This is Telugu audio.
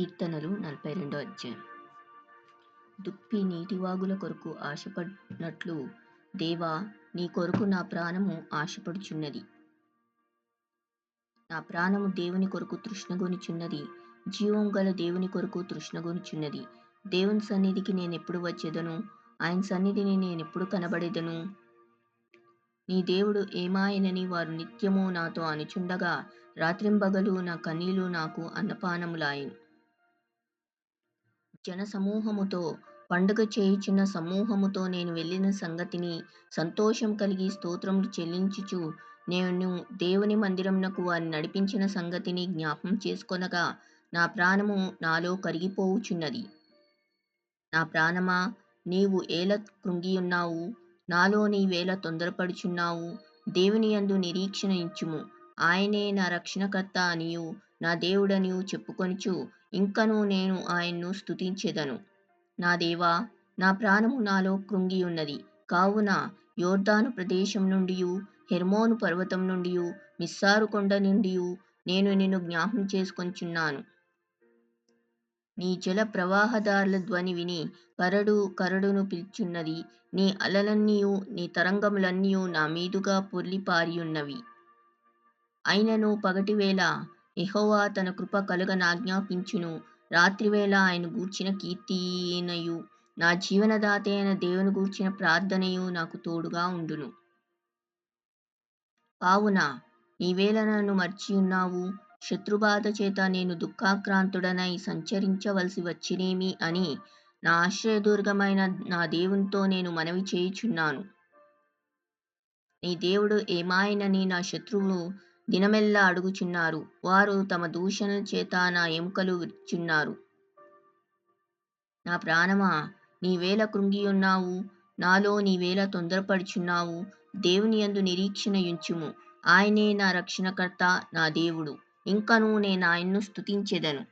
కీర్తనలు 42 అధ్యాయం. దుప్పి నీటివాగుల కొరకు ఆశపడినట్లు దేవా, నీ కొరకు నా ప్రాణము ఆశపడుచున్నది. నా ప్రాణము దేవుని కొరకు తృష్ణగొనిచున్నది, జీవం గల దేవుని కొరకు తృష్ణగొనిచున్నది. దేవుని సన్నిధికి నేనెప్పుడు వచ్చేదను? ఆయన సన్నిధిని నేనెప్పుడు కనబడేదను? నీ దేవుడు ఏమాయనని వారు నిత్యము నాతో అనుచుండగా, రాత్రింబగలు నా కన్నీళ్లు నాకు అన్నపానములాయెను. జన సమూహముతో, పండుగ చేయుచున్న సమూహముతో నేను వెళ్ళిన సంగతిని, సంతోషం కలిగి స్తోత్రములు చెల్లించుచు నేను దేవుని మందిరమునకు వారిని నడిపించిన సంగతిని జ్ఞాపకం చేసుకొనగా, నా ప్రాణము నాలో కరిగిపోవుచున్నది. నా ప్రాణమా, నీవు ఏల కృంగియున్నావు? నాలో నీవేల తొందరపడుచున్నావు? దేవుని యందు నిరీక్షణ ఉంచుము. ఆయనే నా రక్షణకర్త అనియు నా దేవుడనియు చెప్పుకొనుచు ఇంకనూ నేను ఆయన్ను స్తుతించెదను. నా దేవా, నా ప్రాణము నాలో కృంగియున్నది. కావున యొర్దాను ప్రదేశం నుండియు, హెర్మోను పర్వతం నుండియు, మిస్సారు కొండ నుండియు నేను నిన్ను జ్ఞాపకం చేసుకొనుచున్నాను. నీ జల ప్రవాహదారుల ధ్వని విని కరడును పిలుచున్నది. నీ అలలన్నీయు నీ తరంగములన్నీయు నా మీదుగా పొర్లిపారియున్నవి. అయినను పగటివేళ యెహోవా తన కృప కలుగనాజ్ఞాపించును. రాత్రివేళ ఆయన గూర్చిన కీర్తియు, నా జీవనదాత అయిన దేవుని గూర్చిన ప్రార్థనయు నాకు తోడుగా ఉండును. కావున నీవేల నన్ను మరచియున్నావు? శత్రుబాధ చేత నేను దుఃఖాక్రాంతుడనై సంచరించవలసి వచ్చినేమి అని నా ఆశ్రయదుర్గమైన నా దేవునితో నేను మనవి చేయుచున్నాను. నీ దేవుడు ఏమాయనని నా శత్రువులు దినమెల్లా అడుగుచున్నారు. వారు తమ దూషణల చేత నా ఎముకలు విరుచున్నారు. నా ప్రాణమా, నీవేల కృంగియున్నావు? నాలో నీవేల తొందరపడుచున్నావు? దేవుని యందు నిరీక్షణ ఉంచుము. ఆయనే నా రక్షణకర్త, నా దేవుడు. ఇంకనూ నేనాయన్ను స్తుతించెదను.